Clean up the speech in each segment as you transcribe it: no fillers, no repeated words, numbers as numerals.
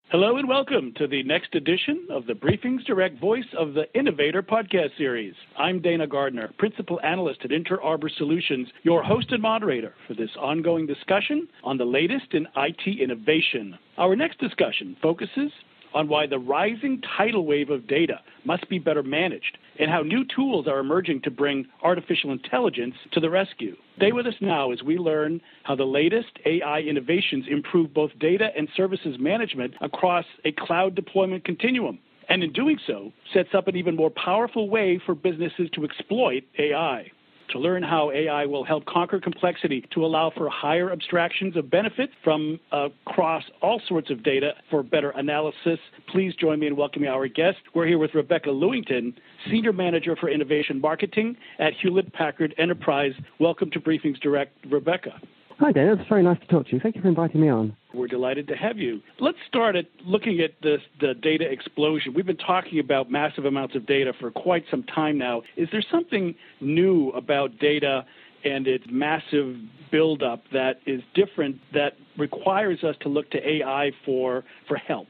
Hello and welcome to the next edition of the BriefingsDirect Voice of the Innovator podcast series. I'm Dana Gardner, Principal Analyst at Interarbor Solutions, your host and moderator for this ongoing discussion on the latest in IT innovation. Our next discussion focuses on why the rising tidal wave of data must be better managed and how new tools are emerging to bring artificial intelligence to the rescue. Stay with us now as we learn how the latest AI innovations improve both data and services management across a cloud deployment continuum, and in doing so, sets up an even more powerful way for businesses to exploit AI. To learn how AI will help conquer complexity to allow for higher abstractions of benefit from across all sorts of data for better analysis, please join me in welcoming our guest. We're here with Rebecca Lewington, Senior Manager for Innovation Marketing at Hewlett Packard Enterprise. Welcome to BriefingsDirect, Rebecca. Hi, Dana. It's very nice to talk to you. Thank you for inviting me on. We're delighted to have you. Let's start at looking at the data explosion. We've been talking about massive amounts of data for quite some time now. Is there something new about data and its massive buildup that is different that requires us to look to AI for help?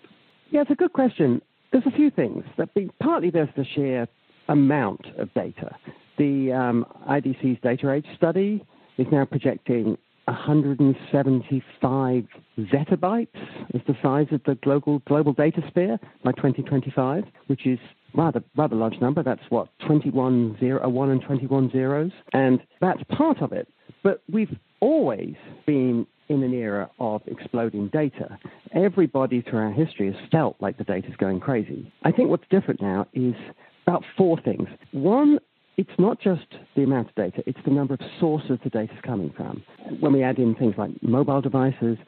Yeah, it's a good question. There's a few things. Partly there's the sheer amount of data. The IDC's Data Age study is now projecting 175 zettabytes is the size of the global data sphere by 2025, which is rather large number. That's what, 1 and 21 zeros, and that's part of it. But we've always been in an era of exploding data. Everybody throughout history has felt like the data's going crazy. I think what's different now is about four things. One, it's not just the amount of data, it's the number of sources the data is coming from. When we add in things like mobile devices,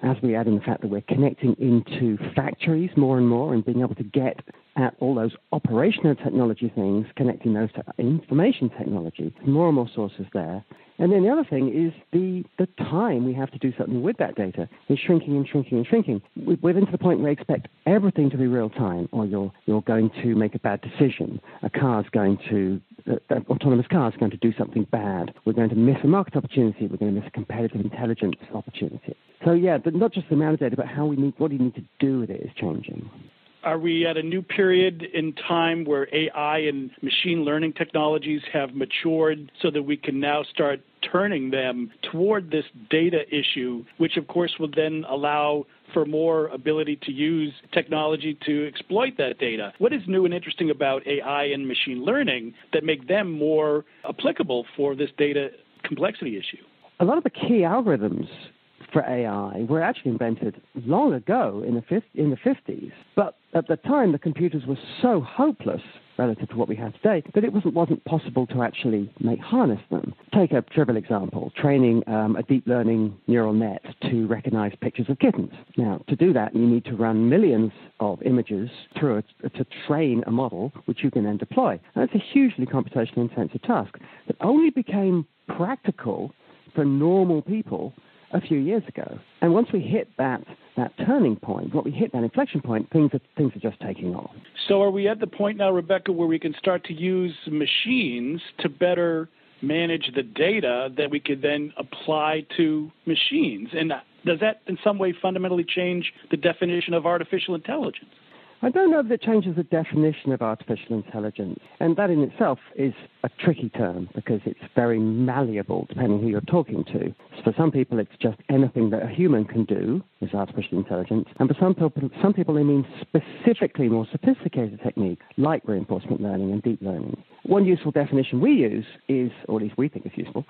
as we add in the fact that we're connecting into factories more and more and being able to get at all those operational technology things, connecting those to information technology, more and more sources there. And then the other thing is the time we have to do something with that data is shrinking and shrinking and shrinking. We're into the point where we expect everything to be real time, or you're going to make a bad decision. Autonomous car is going to do something bad. We're going to miss a market opportunity. We're going to miss a competitive intelligence opportunity. So yeah, but not just the amount of data, but what do you need to do with it is changing. Are we at a new period in time where AI and machine learning technologies have matured so that we can now start turning them toward this data issue, which of course will then allow for more ability to use technology to exploit that data? What is new and interesting about AI and machine learning that make them more applicable for this data complexity issue? A lot of the key algorithms for AI were actually invented long ago in the 50s, but at the time the computers were so hopeless relative to what we have today that it wasn't possible to actually harness them. Take a trivial example, training a deep learning neural net to recognize pictures of kittens. Now, to do that, you need to run millions of images through it to train a model, which you can then deploy. And it's a hugely computationally intensive task that only became practical for normal people a few years ago. And once we hit that turning point, that inflection point, things are just taking off. So are we at the point now, Rebecca, where we can start to use machines to better manage the data that we could then apply to machines? And does that in some way fundamentally change the definition of artificial intelligence? I don't know if it changes the definition of artificial intelligence, and that in itself is a tricky term because it's very malleable depending who you're talking to. For some people, it's just anything that a human can do is artificial intelligence, and for some people they mean specifically more sophisticated techniques like reinforcement learning and deep learning. One useful definition we use is, or at least we think is useful,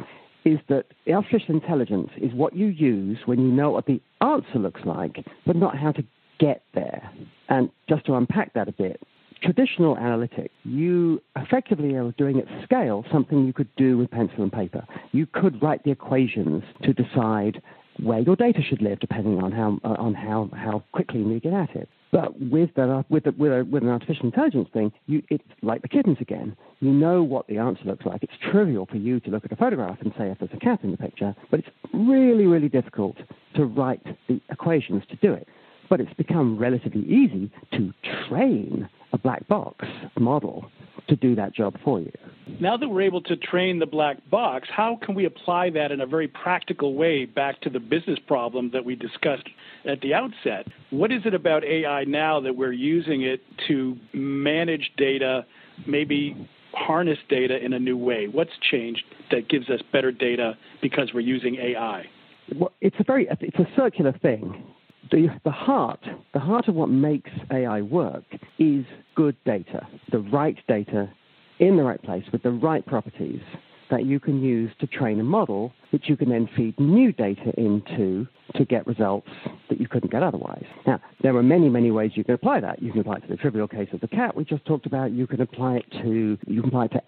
is that artificial intelligence is what you use when you know what the answer looks like, but not how to get there. And just to unpack that a bit, traditional analytics, you effectively are doing at scale something you could do with pencil and paper. You could write the equations to decide where your data should live, depending on how quickly you get at it. But with an artificial intelligence thing, it's like the kittens again. You know what the answer looks like. It's trivial for you to look at a photograph and say if there's a cat in the picture, but it's really, really difficult to write the equations to do it. But it's become relatively easy to train a black box model to do that job for you. Now that we're able to train the black box, how can we apply that in a very practical way back to the business problem that we discussed at the outset? What is it about AI now that we're using it to manage data, maybe harness data in a new way? What's changed that gives us better data because we're using AI? Well, it's a circular thing. The heart of what makes AI work is good data, the right data in the right place with the right properties that you can use to train a model, which you can then feed new data into to get results that you couldn't get otherwise. Now, there are many, many ways you can apply that. You can apply it to the trivial case of the cat we just talked about. You can apply it to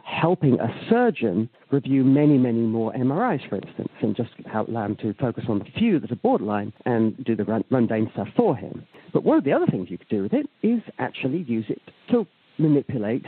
helping a surgeon review many, many more MRIs, for instance, and just allow him to focus on the few that are borderline and do the mundane stuff for him. But one of the other things you could do with it is actually use it to manipulate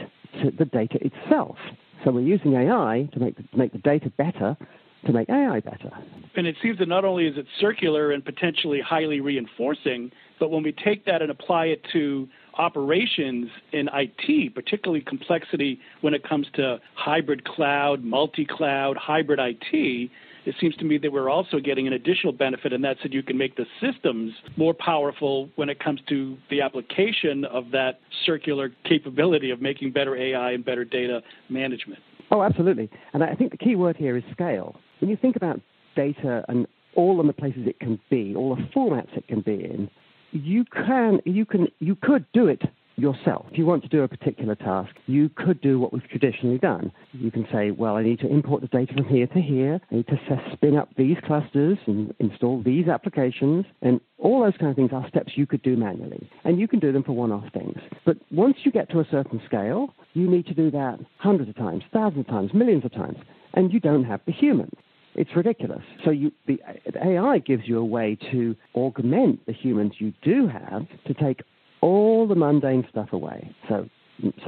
the data itself. So we're using AI to make the data better, to make AI better. And it seems that not only is it circular and potentially highly reinforcing, but when we take that and apply it to operations in IT, particularly complexity when it comes to hybrid cloud, multi-cloud, hybrid IT, it seems to me that we're also getting an additional benefit, and that's that you can make the systems more powerful when it comes to the application of that circular capability of making better AI and better data management. Oh, absolutely. And I think the key word here is scale. When you think about data and all of the places it can be, all the formats it can be in, you could do it yourself. If you want to do a particular task, you could do what we've traditionally done. You can say, well, I need to import the data from here to here. I need to spin up these clusters and install these applications. And all those kind of things are steps you could do manually. And you can do them for one-off things. But once you get to a certain scale, you need to do that hundreds of times, thousands of times, millions of times. And you don't have the human. It's ridiculous. So the AI gives you a way to augment the humans you do have to take all the mundane stuff away. So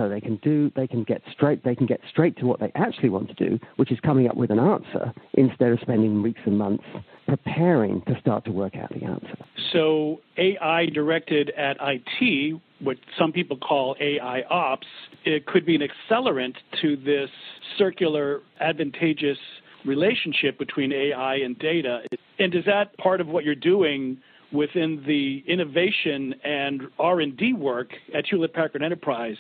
they can get straight to what they actually want to do, which is coming up with an answer instead of spending weeks and months preparing to start to work out the answer. So AI directed at IT, what some people call AI ops, it could be an accelerant to this circular, advantageous relationship between AI and data. And is that part of what you're doing within the innovation and R&D work at Hewlett Packard Enterprise?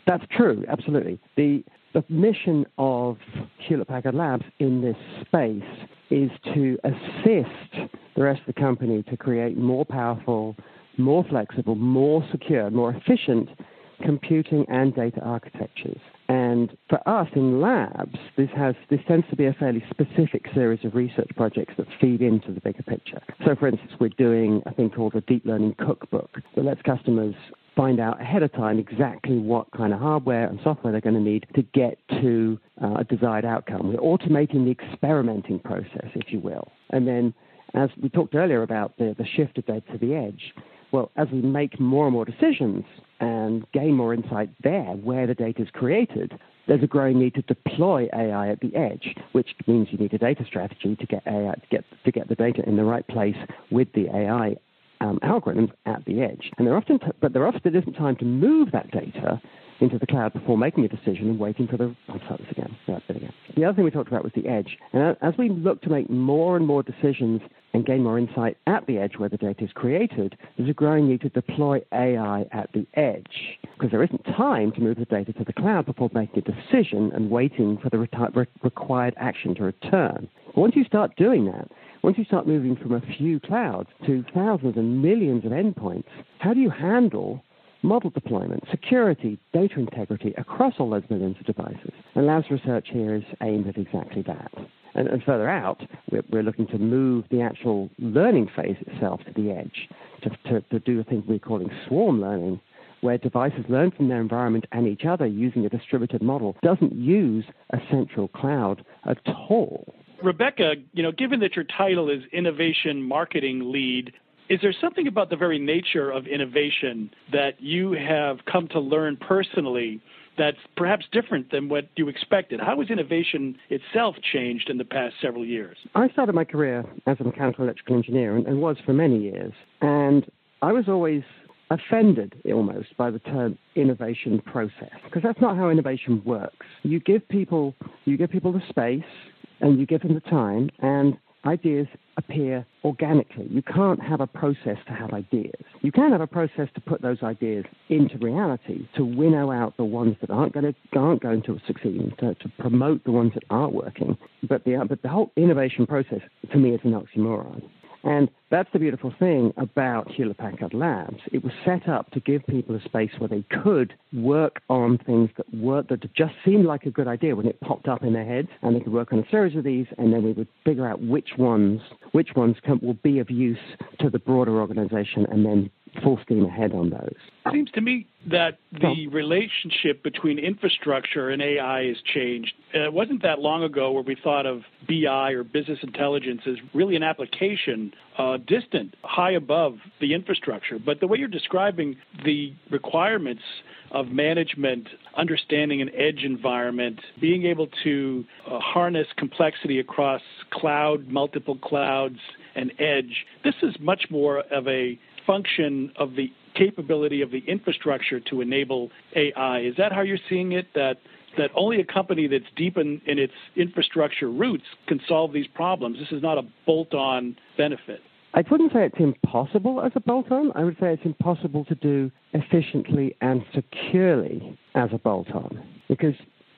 That's true, absolutely. The mission of Hewlett Packard Labs in this space is to assist the rest of the company to create more powerful, more flexible, more secure, more efficient computing and data architectures. And for us in labs, this tends to be a fairly specific series of research projects that feed into the bigger picture. So, for instance, we're doing a thing called a deep learning cookbook that lets customers find out ahead of time exactly what kind of hardware and software they're going to need to get to a desired outcome. We're automating the experimenting process, if you will. And then, as we talked earlier about the shift of data to the edge, well, as we make more and more decisions and gain more insight there where the data is created, there's a growing need to deploy AI at the edge, which means you need a data strategy to get AI to get the data in the right place with the AI algorithms at the edge. And there often isn't time to move that data into the cloud before making a decision and waiting for the... I'll start this again. The other thing we talked about was the edge. And as we look to make more and more decisions and gain more insight at the edge where the data is created, there's a growing need to deploy AI at the edge because there isn't time to move the data to the cloud before making a decision and waiting for the required action to return. But once you start doing that, once you start moving from a few clouds to thousands and millions of endpoints, how do you handle model deployment, security, data integrity across all those millions of devices? And labs research here is aimed at exactly that. And further out, we're looking to move the actual learning phase itself to the edge, to do a thing we're calling swarm learning, where devices learn from their environment and each other using a distributed model, doesn't use a central cloud at all. Rebecca, given that your title is Innovation Marketing Lead, is there something about the very nature of innovation that you have come to learn personally that's perhaps different than what you expected? How has innovation itself changed in the past several years? I started my career as a mechanical electrical engineer and was for many years. And I offended almost by the term innovation process, because that's not how innovation works. You give people the space and you give them the time, and ideas appear organically. You can't have a process to have ideas. You can have a process to put those ideas into reality, to winnow out the ones that aren't going to succeed, to promote the ones that aren't working. But the whole innovation process, to me, is an oxymoron. And that's the beautiful thing about Hewlett Packard Labs. It was set up to give people a space where they could work on things that just seemed like a good idea when it popped up in their heads, and they could work on a series of these, and then we would figure out which ones will be of use to the broader organization, and then full steam ahead on those. It seems to me that the relationship between infrastructure and AI has changed. It wasn't that long ago where we thought of BI or business intelligence as really an application distant, high above the infrastructure. But the way you're describing the requirements of management, understanding an edge environment, being able to harness complexity across cloud, multiple clouds, and edge, this is much more of a function of the capability of the infrastructure to enable AI. Is that how you're seeing it, that only a company that's deep in its infrastructure roots can solve these problems? This is not a bolt-on benefit. I wouldn't say it's impossible as a bolt-on. I would say it's impossible to do efficiently and securely as a bolt-on. Because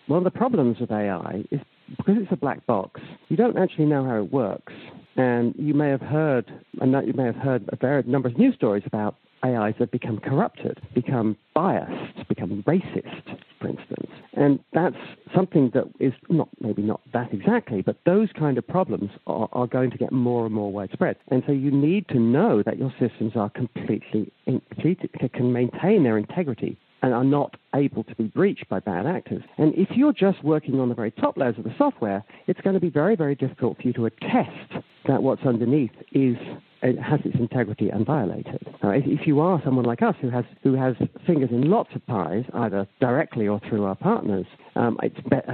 one of the problems with AI is because it's a black box, you don't actually know how it works. And you may have heard a varied number of news stories about AIs that become corrupted, become biased, become racist, for instance. And that's something that is maybe not that exactly, but those kind of problems are going to get more and more widespread. And so you need to know that your systems are can maintain their integrity and are not able to be breached by bad actors. And if you're just working on the very top layers of the software, it's going to be very, very difficult for you to attest that what's underneath has its integrity unviolated. If you are someone like us who has fingers in lots of pies, either directly or through our partners, I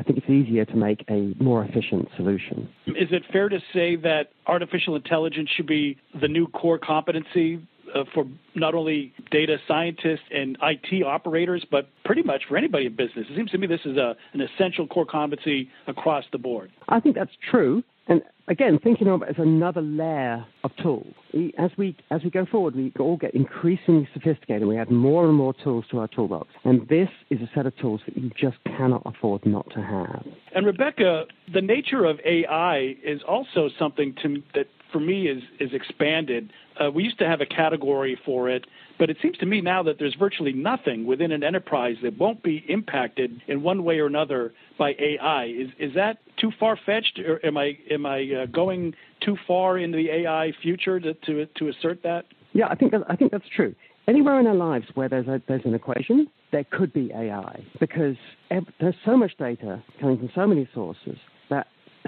think it's easier to make a more efficient solution. Is it fair to say that artificial intelligence should be the new core competency for not only data scientists and IT operators, but pretty much for anybody in business? It seems to me this is an essential core competency across the board. I think that's true. And again, thinking of it as another layer of tools. As we go forward, we all get increasingly sophisticated. We add more and more tools to our toolbox. And this is a set of tools that you just cannot afford not to have. And Rebecca, the nature of AI is also something that for me is expanded. We used to have a category for it, but it seems to me now that there's virtually nothing within an enterprise that won't be impacted in one way or another by AI. Is that too far-fetched, or am I going too far into the AI future to assert that? Yeah, I think that's true. Anywhere in our lives where there's an equation, there could be AI, because there's so much data coming from so many sources that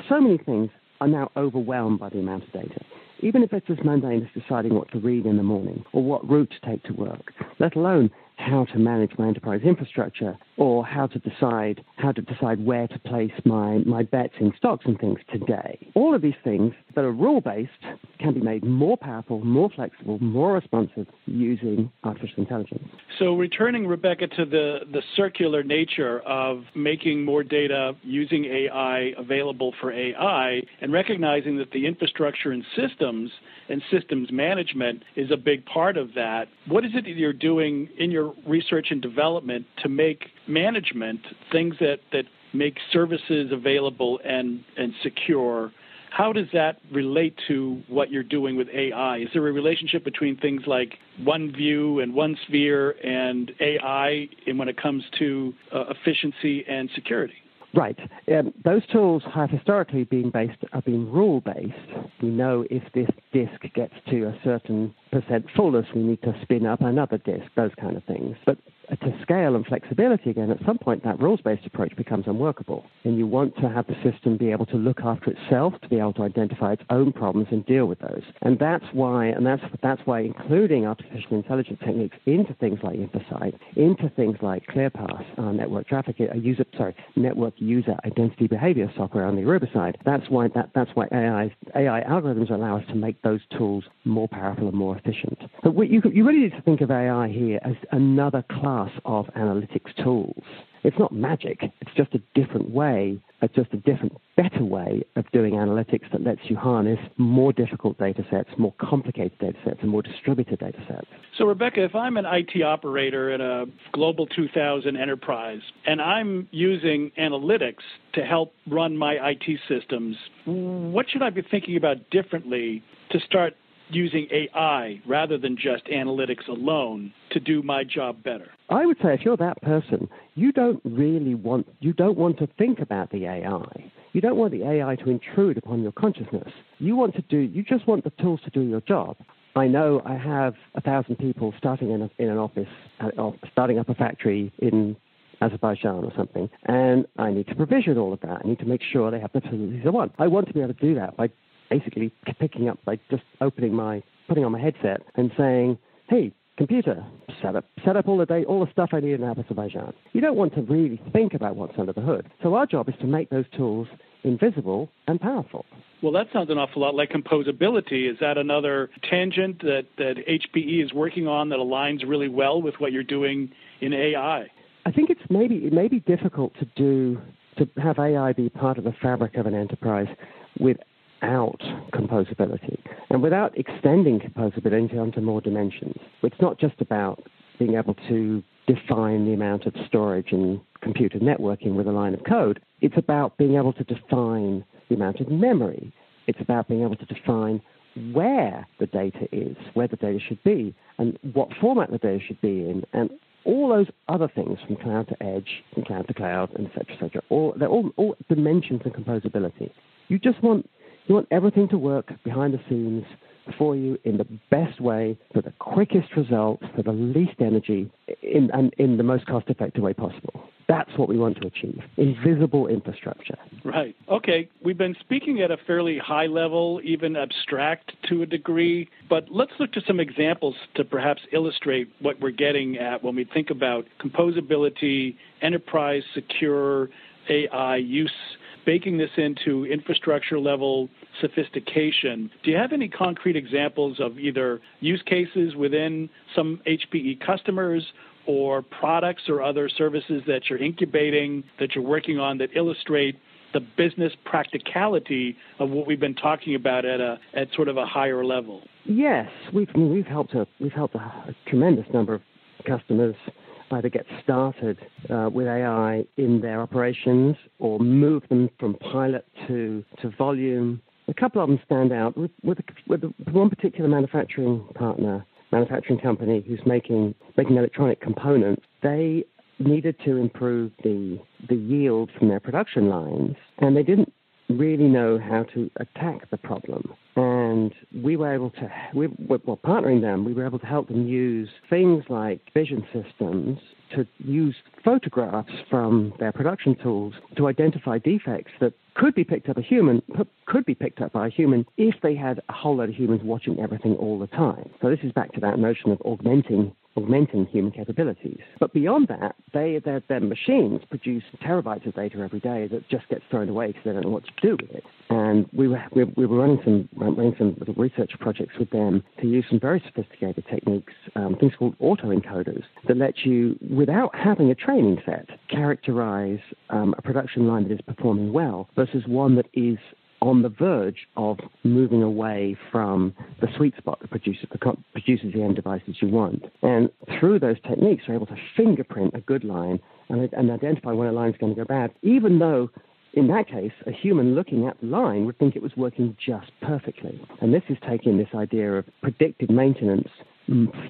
so many things are now overwhelmed by the amount of data. Even if it's as mundane as deciding what to read in the morning or what route to take to work, let alone how to manage my enterprise infrastructure or how to decide where to place my bets in stocks and things today. All of these things that are rule-based can be made more powerful, more flexible, more responsive using artificial intelligence. So returning, Rebecca, to the circular nature of making more data using AI available for AI and recognizing that the infrastructure and systems management is a big part of that. What is it that you're doing in your research and development to make management things that make services available and secure? How does that relate to what you're doing with AI? Is there a relationship between things like OneView and OneSphere and AI when it comes to efficiency and security? Right. Those tools have historically been rule-based. We know if this disk gets to a certain percent fullness, we need to spin up another disk, those kind of things. But to scale and flexibility again, at some point that rules-based approach becomes unworkable. And you want to have the system be able to look after itself, to be able to identify its own problems and deal with those. And that's why including artificial intelligence techniques into things like InfoSight, into things like ClearPass, network user identity behavior software on the Aruba side. That's why AI algorithms allow us to make those tools more powerful and more efficient. But you really need to think of AI here as another class of analytics tools. It's not magic. It's just a different way, better way of doing analytics that lets you harness more difficult data sets, more complicated data sets, and more distributed data sets. So, Rebecca, if I'm an IT operator in a Global 2000 enterprise and I'm using analytics to help run my IT systems, what should I be thinking about differently to start using AI rather than just analytics alone to do my job better? I would say if you're that person, you don't want to think about the AI. You don't want the AI to intrude upon your consciousness. You just want the tools to do your job. I know I have 1,000 people starting in an office, starting up a factory in Azerbaijan or something, and I need to provision all of that. I need to make sure they have the facilities I want. I want to be able to do that by basically picking up, by just putting on my headset and saying, "Hey, computer, set up all the stuff I need in Azerbaijan." You don't want to really think about what's under the hood. So our job is to make those tools invisible and powerful. Well, that sounds an awful lot like composability. Is that another tangent that HPE is working on that aligns really well with what you're doing in AI? I think it may be difficult to have AI be part of the fabric of an enterprise without composability and without extending composability onto more dimensions. It's not just about being able to define the amount of storage and computer networking with a line of code. It's about being able to define the amount of memory. It's about being able to define where the data is, where the data should be, and what format the data should be in, and all those other things from cloud to edge, from cloud to cloud, and et cetera. They're all dimensions of composability. You want everything to work behind the scenes for you in the best way, for the quickest results, for the least energy, in the most cost-effective way possible. That's what we want to achieve, invisible infrastructure. Right. Okay, we've been speaking at a fairly high level, even abstract to a degree, but let's look to some examples to perhaps illustrate what we're getting at when we think about composability, enterprise secure AI use, baking this into infrastructure level sophistication. Do you have any concrete examples of either use cases within some HPE customers or products or other services that you're incubating, that you're working on, that illustrate the business practicality of what we've been talking about at sort of a higher level? Yes, we've helped a tremendous number of customers either get started with AI in their operations or move them from pilot to volume. A couple of them stand out. With one particular manufacturing company who's making electronic components, they needed to improve the yield from their production lines, and they didn't really know how to attack the problem. And we were able to, while partnering them, we were able to help them use things like vision systems to use photographs from their production tools to identify defects that could be picked up by a human if they had a whole load of humans watching everything all the time. So this is back to that notion of augmenting human capabilities. But beyond that, their machines produce terabytes of data every day that just gets thrown away because they don't know what to do with it. And we were running some little research projects with them to use some very sophisticated techniques, things called autoencoders, that let you, without having a training set, characterize a production line that is performing well versus one that is on the verge of moving away from the sweet spot that produces the end devices you want. And through those techniques, you're able to fingerprint a good line and identify when a line is going to go bad, even though, in that case, a human looking at the line would think it was working just perfectly. And this is taking this idea of predictive maintenance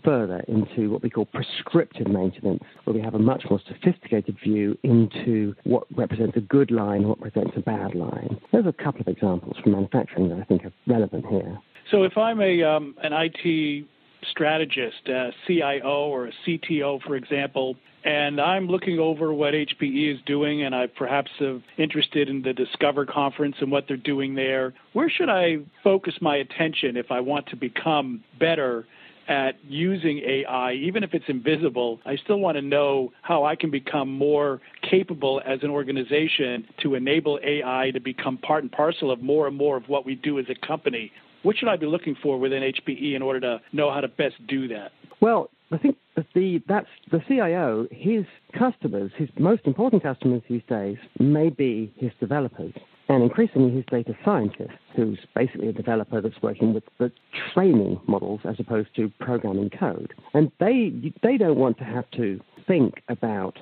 further into what we call prescriptive maintenance, where we have a much more sophisticated view into what represents a good line, what represents a bad line. There's a couple of examples from manufacturing that I think are relevant here. So if I'm an IT strategist, a CIO or a CTO, for example, and I'm looking over what HPE is doing, and I perhaps am interested in the Discover conference and what they're doing there. Where should I focus my attention if I want to become better at using AI? Even if it's invisible, I still want to know how I can become more capable as an organization to enable AI to become part and parcel of more and more of what we do as a company. What should I be looking for within HPE in order to know how to best do that? Well, I think that's the CIO, his customers, his most important customers these days may be his developers, and increasingly his data scientist, who's basically a developer that's working with the training models as opposed to programming code. And they don't want to have to think about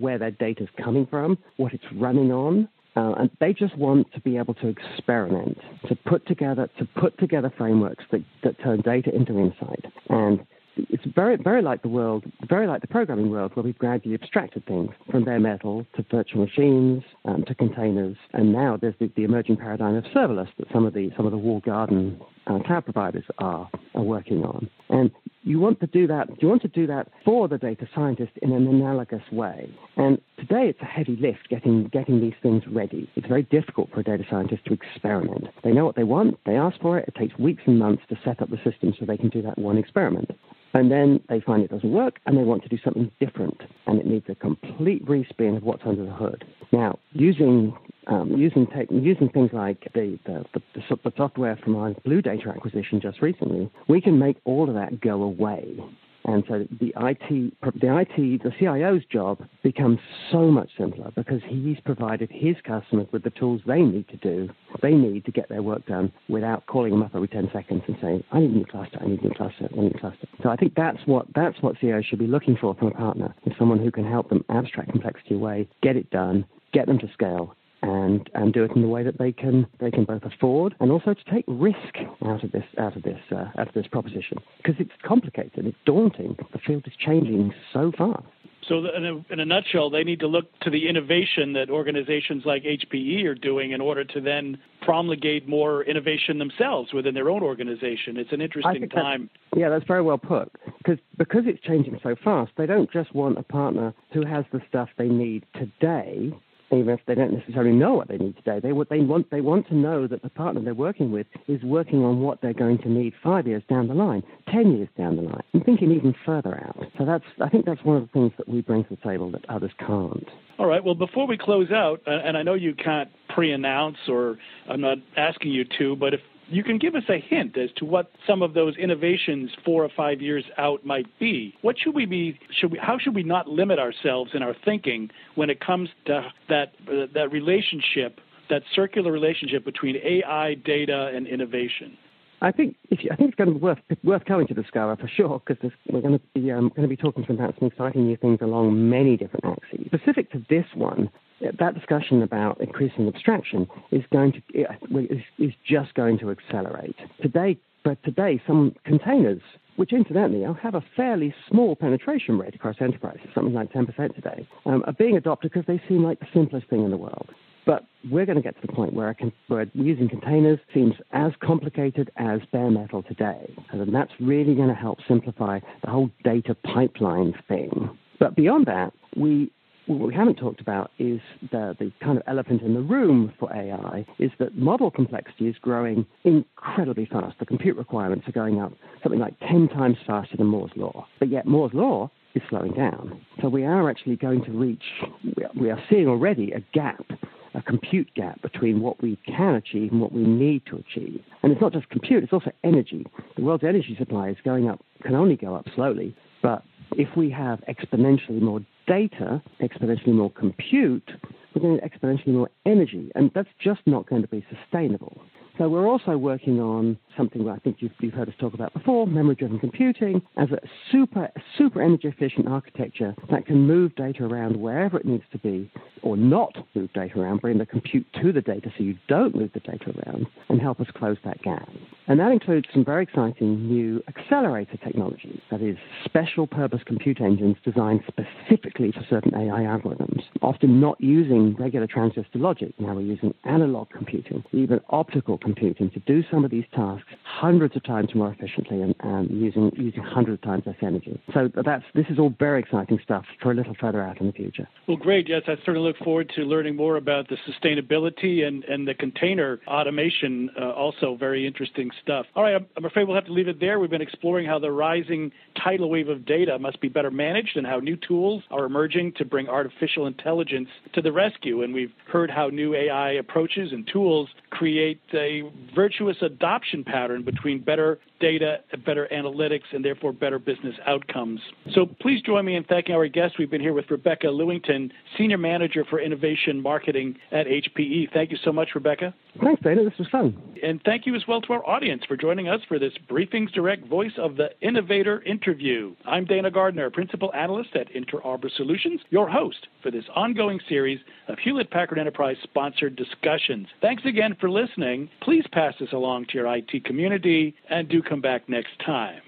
where their data's coming from, what it's running on. And they just want to be able to experiment, to put together frameworks that turn data into insight. And it's very, very like the programming world, where we've gradually abstracted things from bare metal to virtual machines, to containers, and now there's the emerging paradigm of serverless that some of the walled garden cloud providers are working on. And you want to do that. You want to do that for the data scientist in an analogous way. And today it's a heavy lift getting these things ready. It's very difficult for a data scientist to experiment. They know what they want. They ask for it. It takes weeks and months to set up the system so they can do that one experiment. And then they find it doesn't work, and they want to do something different, and it needs a complete respin of what's under the hood. Now, using things like the software from our Blue Data acquisition just recently, we can make all of that go away. And so the CIO's job becomes so much simpler because he's provided his customers with the tools they need to get their work done without calling them up every 10 seconds and saying, I need a new cluster, I need a new cluster, I need a new cluster. So I think that's what CIOs should be looking for from a partner, is someone who can help them abstract complexity away, get it done, get them to scale, and do it in the way that they can both afford and also to take risk out of this proposition, because it's complicated, it's daunting. The field is changing so fast. So in a nutshell, they need to look to the innovation that organizations like HPE are doing in order to then promulgate more innovation themselves within their own organization. It's an interesting time. Yeah, that's very well put. Because it's changing so fast, they don't just want a partner who has the stuff they need today, even if they don't necessarily know what they need today. They want to know that the partner they're working with is working on what they're going to need 5 years down the line, 10 years down the line, and thinking even further out. So I think that's one of the things that we bring to the table that others can't. All right. Well, before we close out, and I know you can't pre-announce, or I'm not asking you to, but if you can give us a hint as to what some of those innovations 4 or 5 years out might be. What should we be? How should we not limit ourselves in our thinking when it comes to that relationship, that circular relationship between AI, data, and innovation? I think it's going to be worth coming to Discover for sure, because we're going to be talking about some exciting new things along many different axes. Specific to this one, that discussion about increasing abstraction is just going to accelerate. Today, some containers, which incidentally have a fairly small penetration rate across enterprises, something like 10% today, are being adopted because they seem like the simplest thing in the world. But we're going to get to the point where using containers seems as complicated as bare metal today. And that's really going to help simplify the whole data pipeline thing. But beyond that, what we haven't talked about is the kind of elephant in the room for AI, is that model complexity is growing incredibly fast. The compute requirements are going up something like 10 times faster than Moore's Law. But yet Moore's Law is slowing down. So we are actually going to we are seeing already a compute gap between what we can achieve and what we need to achieve. And it's not just compute, it's also energy. The world's energy supply is going up, can only go up slowly, but if we have exponentially more data, exponentially more compute, we're going to get exponentially more energy, and that's just not going to be sustainable. So we're also working on something that I think you've heard us talk about before, memory-driven computing, as a super energy-efficient architecture that can move data around wherever it needs to be, or not move data around, bring the compute to the data so you don't move the data around, and help us close that gap. And that includes some very exciting new accelerator technologies, that is, special-purpose compute engines designed specifically for certain AI algorithms, often not using regular transistor logic. Now we're using analog computing, even optical computing to do some of these tasks hundreds of times more efficiently and using hundreds of times less energy. So this is all very exciting stuff for a little further out in the future. Well, great. Yes, I certainly look forward to learning more about the sustainability and the container automation, also very interesting stuff. All right, I'm afraid we'll have to leave it there. We've been exploring how the rising tidal wave of data must be better managed and how new tools are emerging to bring artificial intelligence to the rescue. And we've heard how new AI approaches and tools create a virtuous adoption pattern between better data, better analytics, and therefore better business outcomes. So please join me in thanking our guests. We've been here with Rebecca Lewington, Senior Manager for Innovation Marketing at HPE. Thank you so much, Rebecca. Thanks, Dana. This was fun. And thank you as well to our audience for joining us for this BriefingsDirect Voice of the Innovator interview. I'm Dana Gardner, Principal Analyst at Interarbor Solutions, your host for this ongoing series of Hewlett Packard Enterprise sponsored discussions. Thanks again for listening. Please pass this along to your IT community and do come back next time.